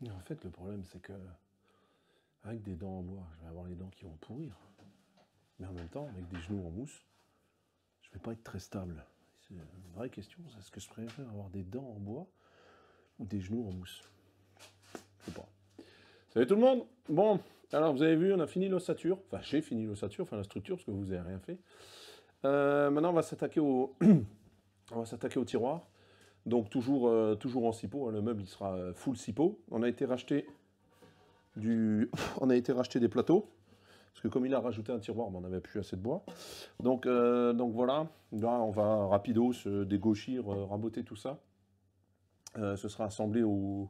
Et en fait, le problème, c'est que avec des dents en bois, je vais avoir les dents qui vont pourrir. Mais en même temps, avec des genoux en mousse, je vais pas être très stable. C'est une vraie question. Est-ce que je préfère avoir des dents en bois ou des genoux en mousse? Je sais pas. Salut tout le monde. Bon, alors vous avez vu, on a fini l'ossature. Enfin, j'ai fini l'ossature, enfin la structure, parce que vous n'avez rien fait. Maintenant, on va s'attaquer au... on va s'attaquer au tiroir. Donc toujours, toujours en cipeau, hein, le meuble il sera full cipeau. On a été racheter on a été racheter des plateaux, parce que comme il a rajouté un tiroir, ben, on n'avait plus assez de bois. Donc voilà, là on va rapido se dégauchir, raboter tout ça. Ce sera assemblé au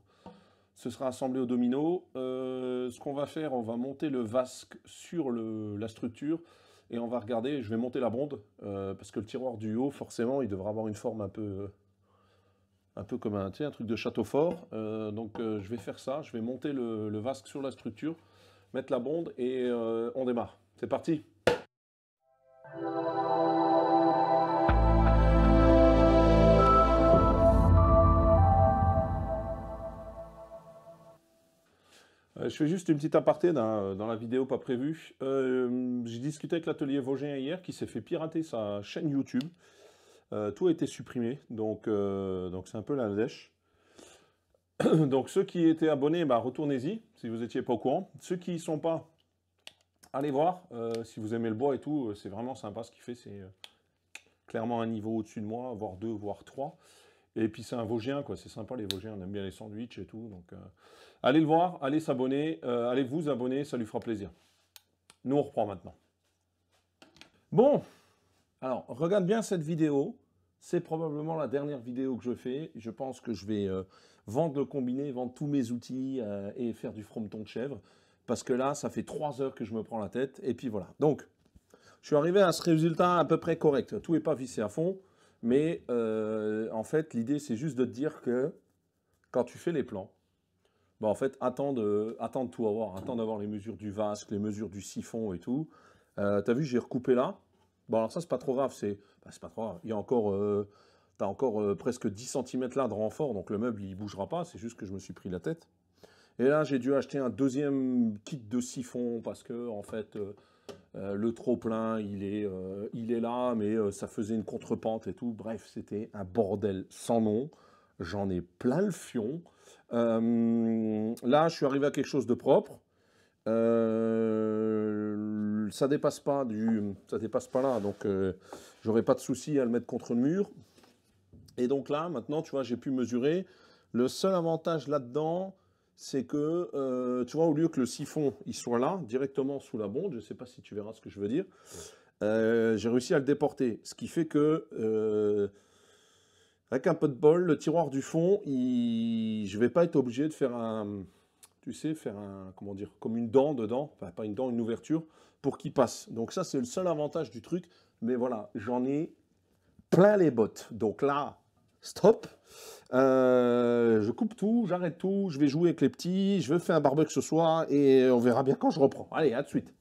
domino. Ce qu'on va faire, on va monter le vasque sur la structure et on va regarder, je vais monter la bonde, parce que le tiroir du haut, forcément, il devra avoir une forme un peu comme un truc de château fort. Je vais faire ça, je vais monter le vasque sur la structure, mettre la bonde et on démarre. C'est parti! Je fais juste une petite aparté dans la vidéo pas prévue. J'ai discuté avec l'atelier Vosgien hier qui s'est fait pirater sa chaîne YouTube. Tout a été supprimé, donc c'est un peu la dèche. Donc ceux qui étaient abonnés, bah, retournez-y si vous n'étiez pas au courant. Ceux qui y sont pas, allez voir. Si vous aimez le bois et tout, c'est vraiment sympa ce qu'il fait. C'est clairement un niveau au-dessus de moi, voire 2, voire 3. Et puis c'est un Vosgien, quoi. C'est sympa les Vosgiens, on aime bien les sandwichs et tout. Donc allez le voir, allez s'abonner, allez vous abonner, ça lui fera plaisir. Nous on reprend maintenant. Bon, alors regarde bien cette vidéo. C'est probablement la dernière vidéo que je fais. Je pense que je vais vendre le combiné, vendre tous mes outils et faire du frometon de chèvre. Parce que là, ça fait 3 heures que je me prends la tête. Et puis voilà. Donc, je suis arrivé à ce résultat à peu près correct. Tout n'est pas vissé à fond. Mais en fait, l'idée, c'est juste de te dire que quand tu fais les plans, bah, en fait, attends de tout avoir. Attends d'avoir les mesures du vasque, les mesures du siphon et tout. T'as vu, j'ai recoupé là. Bon, alors ça, c'est pas trop grave. C'est pas trop grave. Il y a encore, t'as encore presque 10 cm là de renfort. Donc le meuble, il bougera pas. C'est juste que je me suis pris la tête. Et là, j'ai dû acheter un deuxième kit de siphon parce que, en fait, le trop-plein, il est là, mais ça faisait une contrepente et tout. Bref, c'était un bordel sans nom. J'en ai plein le fion. Là, je suis arrivé à quelque chose de propre. Ça dépasse pas là, donc j'aurai pas de souci à le mettre contre le mur. Et donc là, maintenant, tu vois, j'ai pu mesurer. Le seul avantage là-dedans, c'est que, tu vois, au lieu que le siphon il soit là, directement sous la bonde, je ne sais pas si tu verras ce que je veux dire, j'ai réussi à le déporter. Ce qui fait que, avec un peu de bol, le tiroir du fond, je ne vais pas être obligé de faire comment dire, comme une dent dedans, enfin pas une dent, une ouverture, pour qu'il passe. Donc ça, c'est le seul avantage du truc. Mais voilà, j'en ai plein les bottes. Donc là, stop. Je coupe tout, j'arrête tout, je vais jouer avec les petits, je vais faire un barbecue ce soir et on verra bien quand je reprends. Allez, à de suite.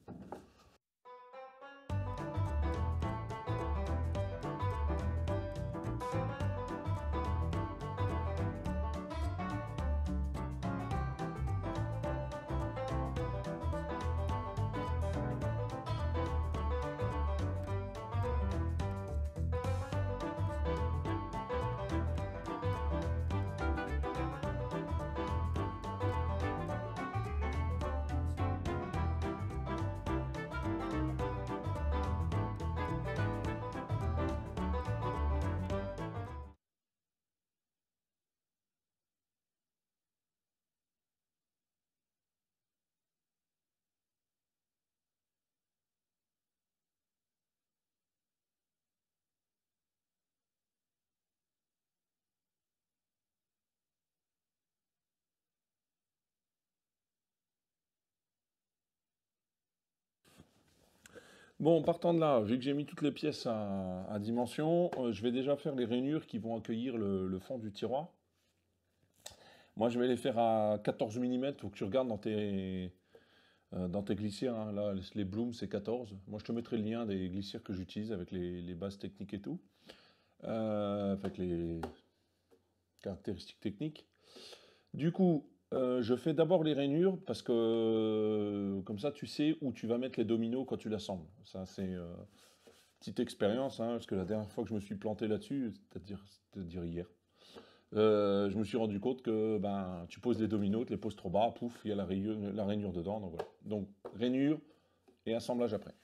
Bon, partant de là, vu que j'ai mis toutes les pièces à dimension, je vais déjà faire les rainures qui vont accueillir le fond du tiroir. Moi, je vais les faire à 14 mm. Il faut que tu regardes dans tes glissières. Hein. Là, les Bloom, c'est 14. Moi, je te mettrai le lien des glissières que j'utilise avec les bases techniques et tout. Avec les caractéristiques techniques. Du coup, Je fais d'abord les rainures parce que comme ça tu sais où tu vas mettre les dominos quand tu l'assembles. Ça c'est petite expérience, hein, parce que la dernière fois que je me suis planté là-dessus, c'est-à-dire hier, je me suis rendu compte que ben, tu poses les dominos, tu les poses trop bas, pouf, il y a la rainure dedans. Donc voilà. Donc rainure et assemblage après.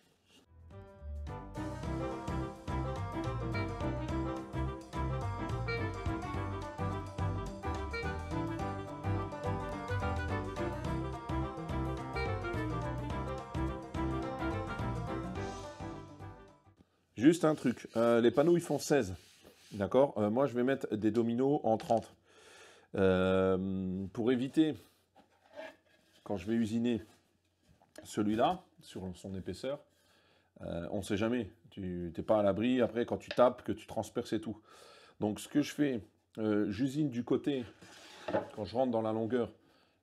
Juste un truc, les panneaux ils font 16, d'accord? Moi je vais mettre des dominos en 30. Pour éviter, quand je vais usiner celui-là, sur son épaisseur, on ne sait jamais. Tu n'es pas à l'abri, après quand tu tapes, que tu transperces et tout. Donc ce que je fais, j'usine du côté, quand je rentre dans la longueur,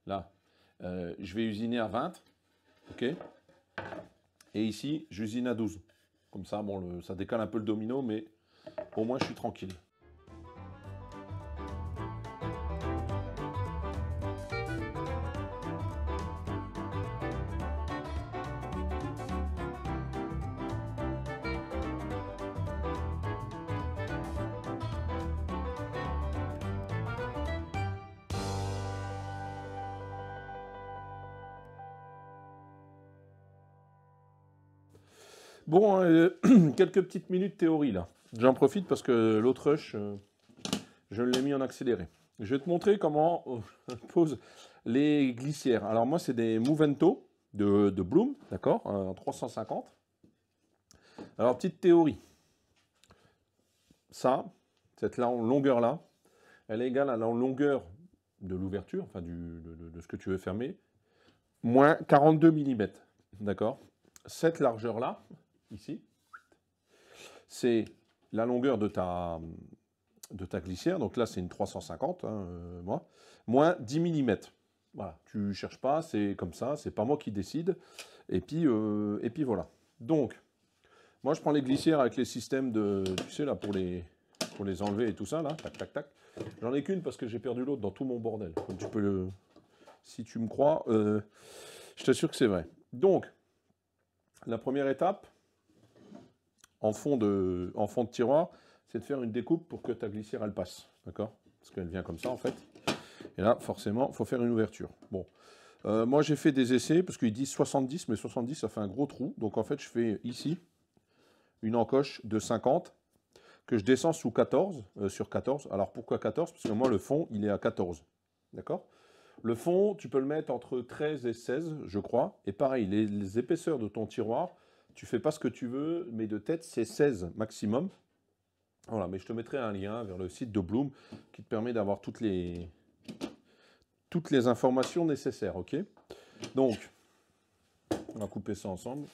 là, je vais usiner à 20, ok? Et ici, j'usine à 12. Comme ça, bon, ça décale un peu le domino, mais au moins je suis tranquille. Bon, quelques petières minutes théorie là. J'en profite parce que l'autre rush, je l'ai mis en accéléré. Je vais te montrer comment on pose les glissières. Alors moi, c'est des Movento de Bloom, d'accord, en 350. Alors, petite théorie. Ça, cette longueur-là, elle est égale à la longueur de l'ouverture, enfin de ce que tu veux fermer, moins 42 mm, d'accord? Cette largeur-là, ici, c'est la longueur de ta glissière, donc là c'est une 350, hein, moi, moins 10 mm. Voilà, tu ne cherches pas, c'est comme ça, c'est pas moi qui décide. Et puis voilà. Donc, moi je prends les glissières avec les systèmes de, tu sais là, pour les enlever et tout ça, là, tac, tac, tac. J'en ai qu'une parce que j'ai perdu l'autre dans tout mon bordel. Comme tu peux le... Si tu me crois, je t'assure que c'est vrai. Donc, la première étape, en fond de tiroir, c'est de faire une découpe pour que ta glissière, elle passe. D'accord? Parce qu'elle vient comme ça, en fait. Et là, forcément, il faut faire une ouverture. Bon. Moi, j'ai fait des essais, parce qu'ils disent 70, mais 70, ça fait un gros trou. Donc, en fait, je fais ici une encoche de 50 que je descends sous 14, sur 14. Alors, pourquoi 14? Parce que moi, le fond, il est à 14. D'accord? Le fond, tu peux le mettre entre 13 et 16, je crois. Et pareil, les épaisseurs de ton tiroir, tu fais pas ce que tu veux, mais de tête, c'est 16 maximum. Voilà, mais je te mettrai un lien vers le site de Bloom qui te permet d'avoir toutes les informations nécessaires, ok? Donc, on va couper ça ensemble.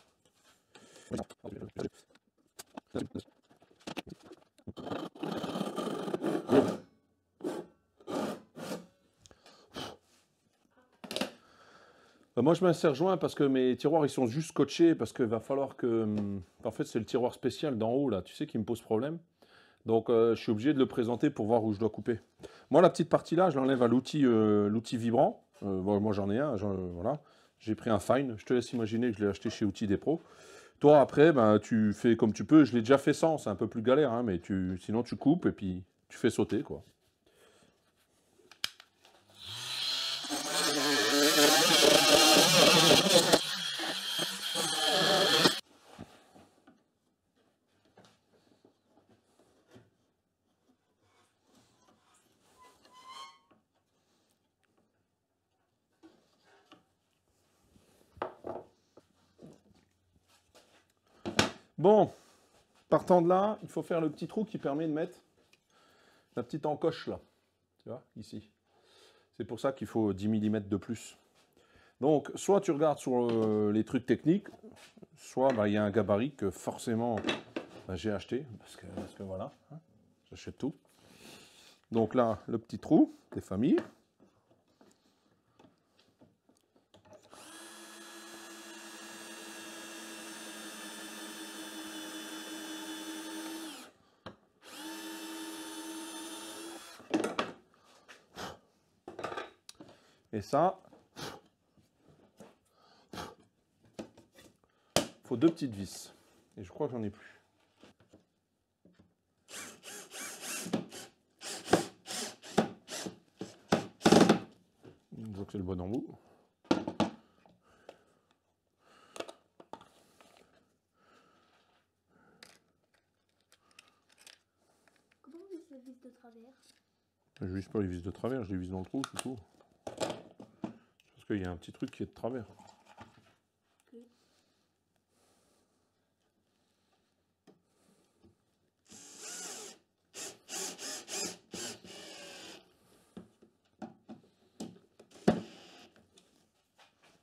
Moi, je m'insère joint parce que mes tiroirs, ils sont juste scotchés, parce qu'il va falloir que... En fait, c'est le tiroir spécial d'en haut, là, tu sais, qui me pose problème. Donc, je suis obligé de le présenter pour voir où je dois couper. Moi, la petite partie là, je l'enlève à l'outil vibrant. Bon, moi, j'en ai un, voilà. J'ai pris un Fine. Je te laisse imaginer que je l'ai acheté chez Outils des Pros. Toi, après, ben, tu fais comme tu peux. Je l'ai déjà fait sans, c'est un peu plus galère, hein, mais sinon, tu coupes et puis tu fais sauter, quoi. Bon, partant de là, il faut faire le petit trou qui permet de mettre la petite encoche là. Tu vois, ici. C'est pour ça qu'il faut 10 mm de plus. Donc, soit tu regardes sur les trucs techniques, soit bah, il y a un gabarit que forcément bah, j'ai acheté, parce que voilà, hein, j'achète tout. Donc là, le petit trou des familles. Et ça, il faut 2 petites vis. Et je crois que j'en ai plus. Je vois que c'est le bon embout. Comment on vise la vis de travers? Je vise pas les vis de travers, je les vise dans le trou, c'est tout. Parce qu'il y a un petit truc qui est de travers. Okay.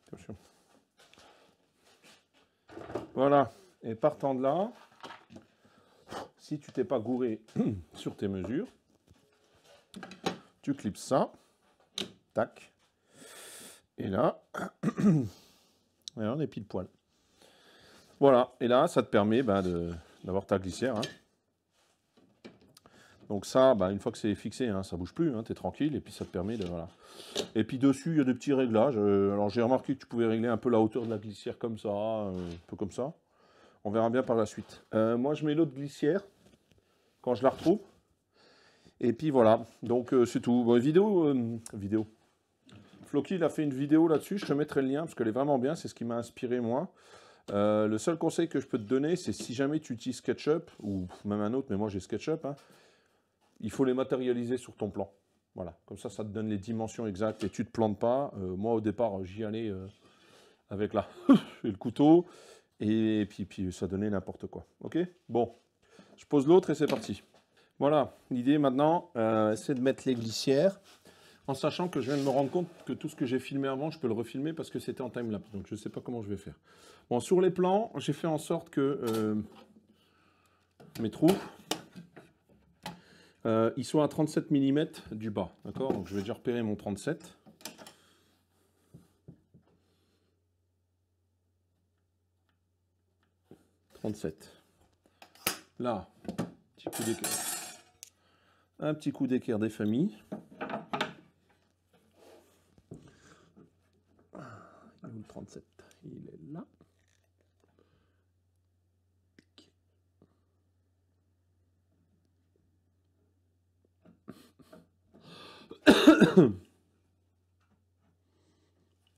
Attention. Voilà. Et partant de là, si tu t'es pas gouré sur tes mesures, tu clipses ça. Tac. Et là, et là on est pile poil. Voilà. Et là, ça te permet d'avoir ta glissière. Hein. Donc ça, une fois que c'est fixé, hein, ça bouge plus, hein, tu es tranquille, et puis ça te permet de... Voilà. Et puis dessus, il y a des petits réglages. Alors j'ai remarqué que tu pouvais régler un peu la hauteur de la glissière comme ça, un peu comme ça. On verra bien par la suite. Moi, je mets l'autre glissière quand je la retrouve. Et puis voilà, donc c'est tout. Bon, vidéo. Floki, il a fait une vidéo là-dessus, je te mettrai le lien, parce qu'elle est vraiment bien, c'est ce qui m'a inspiré moi. Le seul conseil que je peux te donner, c'est si jamais tu utilises SketchUp, ou même un autre, mais moi j'ai SketchUp, hein, il faut les matérialiser sur ton plan. Voilà, comme ça te donne les dimensions exactes et tu ne te plantes pas. Moi au départ, j'y allais avec la et le couteau, et puis ça donnait n'importe quoi. Ok. Bon, je pose l'autre et c'est parti. Voilà, l'idée maintenant, c'est de mettre les glissières, en sachant que je viens de me rendre compte que tout ce que j'ai filmé avant, je peux le refilmer parce que c'était en timelapse. Donc je ne sais pas comment je vais faire. Bon, sur les plans, j'ai fait en sorte que mes trous, ils soient à 37 mm du bas. D'accord. Donc je vais déjà repérer mon 37. Là, petit coup d'équerre. Un petit coup d'équerre des familles. Il est où le 37? Il est là.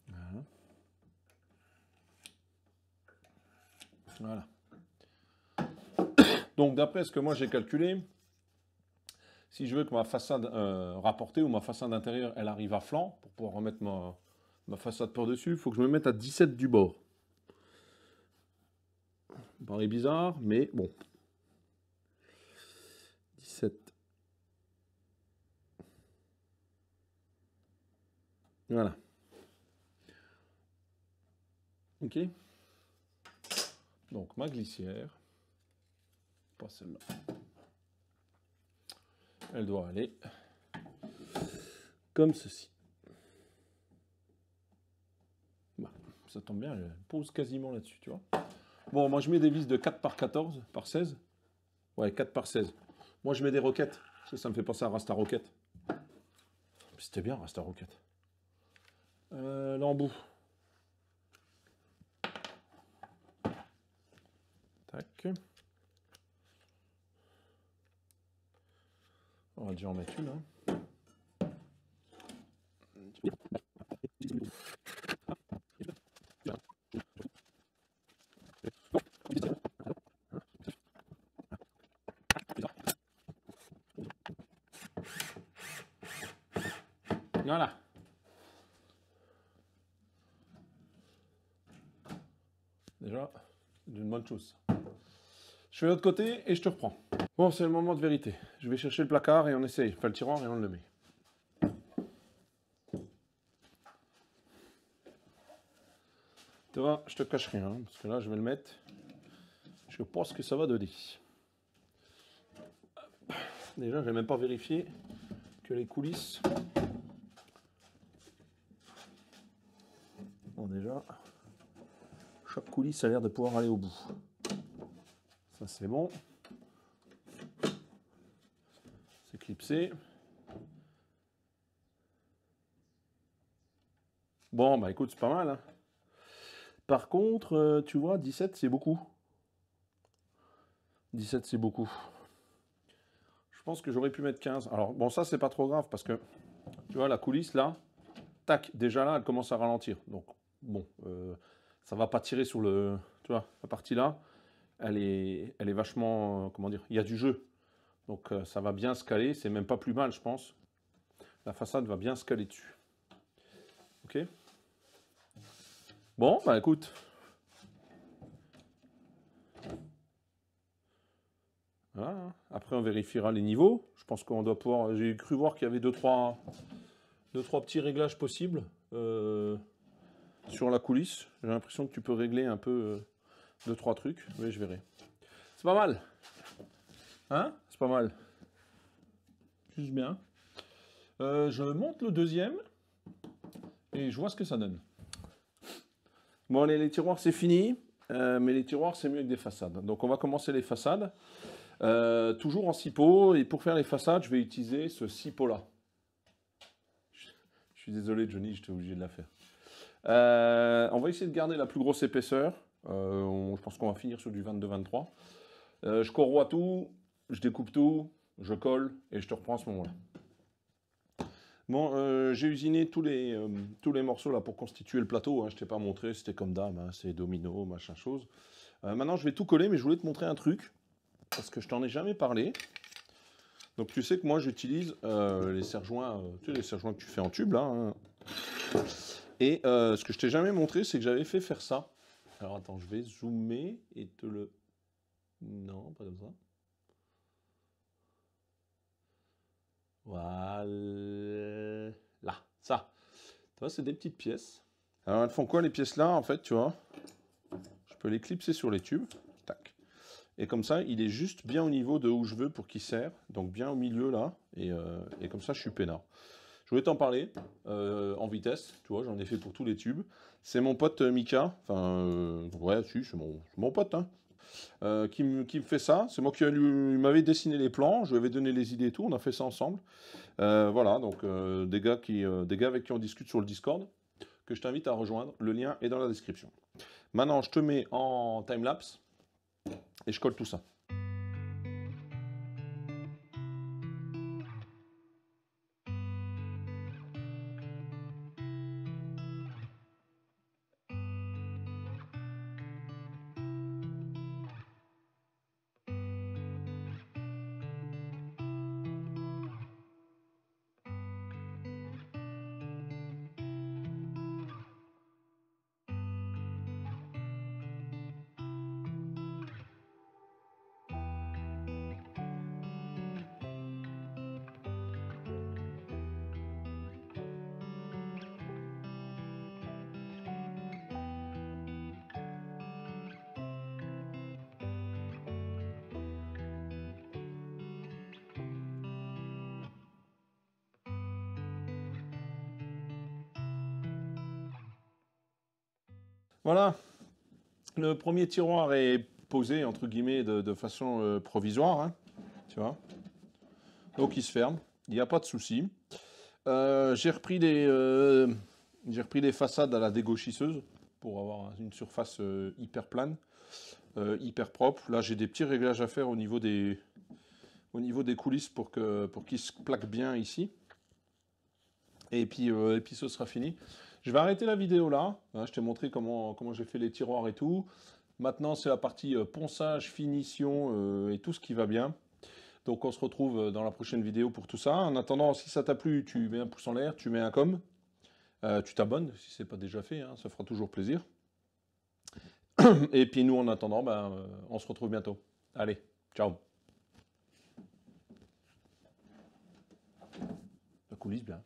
Voilà. Voilà. Donc d'après ce que moi j'ai calculé, si je veux que ma façade rapportée ou ma façade intérieure, elle arrive à flanc, pour pouvoir remettre ma façade par-dessus, il faut que je me mette à 17 du bord. Ça paraît bizarre, mais bon. 17. Voilà. Ok. Donc ma glissière, pas celle-là. Elle doit aller comme ceci. Bah, ça tombe bien, elle pose quasiment là-dessus, tu vois. Bon, moi je mets des vis de 4 par 14, par 16. Ouais, 4 par 16. Moi je mets des roquettes. Ça me fait penser à Rasta Rocket. C'était bien Rasta Rocket. L'embout. Tac. On va déjà en mettre une. Hein. Voilà. Déjà, c'est une bonne chose. Je fais l'autre côté et je te reprends. Bon, c'est le moment de vérité. Je vais chercher le placard et on essaye. Enfin, le tiroir et on le met. Tu vois, je te cache rien, hein, parce que là, je vais le mettre. Je pense que ça va donner. Déjà, je n'ai même pas vérifié que les coulisses... Bon, déjà, chaque coulisse a l'air de pouvoir aller au bout. Ça, c'est bon. C'est clipsé. Bon, bah écoute, c'est pas mal, hein. Par contre, tu vois, 17, c'est beaucoup. 17, c'est beaucoup. Je pense que j'aurais pu mettre 15. Alors, bon, ça, c'est pas trop grave parce que, tu vois, la coulisse, là, tac, déjà là, elle commence à ralentir. Donc, bon, ça va pas tirer sur le... Tu vois, la partie là, elle est vachement... comment dire? Il y a du jeu. Donc, ça va bien se caler. C'est même pas plus mal, je pense. La façade va bien se caler dessus. Ok? Bon, bah écoute. Voilà, hein. Après, on vérifiera les niveaux. Je pense qu'on doit pouvoir... J'ai cru voir qu'il y avait deux, trois petits réglages possibles sur la coulisse. J'ai l'impression que tu peux régler un peu deux, trois trucs. Mais je verrai. C'est pas mal. Hein? C'est pas mal. Juste bien. Je monte le deuxième. Et je vois ce que ça donne. Bon, allez, les tiroirs, c'est fini. Mais les tiroirs, c'est mieux avec des façades. Donc, on va commencer les façades. Toujours en 6 pots. Et pour faire les façades, je vais utiliser ce 6 pots-là. Je suis désolé, Johnny, j'étais obligé de la faire. On va essayer de garder la plus grosse épaisseur. Je pense qu'on va finir sur du 22-23. Je corroie tout, je découpe tout, je colle et je te reprends à ce moment-là. Bon, j'ai usiné tous les morceaux là pour constituer le plateau. Hein. Je ne t'ai pas montré, c'était comme d'hab, hein, c'est domino, machin chose. Maintenant, je vais tout coller, mais je voulais te montrer un truc parce que je t'en ai jamais parlé. Donc, tu sais que moi, j'utilise les serre-joints, tu sais, les serre-joints que tu fais en tube là. Hein. Et ce que je t'ai jamais montré, c'est que j'avais fait faire ça. Alors, attends, je vais zoomer et te le... Non, pas comme ça. Voilà. Ça. Tu vois, c'est des petites pièces. Alors, elles font quoi, les pièces là, en fait, tu vois? Je peux les clipser sur les tubes. Tac. Et comme ça, il est juste bien au niveau de où je veux pour qu'il serre. Donc, bien au milieu, là. Et comme ça, je suis peinard. Je voulais t'en parler en vitesse. Tu vois, j'en ai fait pour tous les tubes. C'est mon pote Mika. Enfin, ouais, si, c'est mon pote, hein. Qui me fait ça. C'est moi il m'avait dessiné les plans, je lui avais donné les idées et tout, on a fait ça ensemble. Voilà, donc des gars avec qui on discute sur le Discord, que je t'invite à rejoindre. Le lien est dans la description. Maintenant, je te mets en timelapse et je colle tout ça. Voilà, le premier tiroir est posé, entre guillemets, de façon provisoire, hein, tu vois. Donc il se ferme, il n'y a pas de souci. J'ai repris les façades à la dégauchisseuse pour avoir une surface hyper plane, hyper propre. Là, j'ai des petits réglages à faire au niveau des coulisses pour qu'ils se plaquent bien ici. Et puis ce sera fini. Je vais arrêter la vidéo là. Hein, je t'ai montré comment j'ai fait les tiroirs et tout. Maintenant, c'est la partie ponçage, finition et tout ce qui va bien. Donc on se retrouve dans la prochaine vidéo pour tout ça. En attendant, si ça t'a plu, tu mets un pouce en l'air, tu mets un com. Tu t'abonnes si ce n'est pas déjà fait, hein, ça fera toujours plaisir. Et puis nous, en attendant, on se retrouve bientôt. Allez, ciao. La coulisse bien.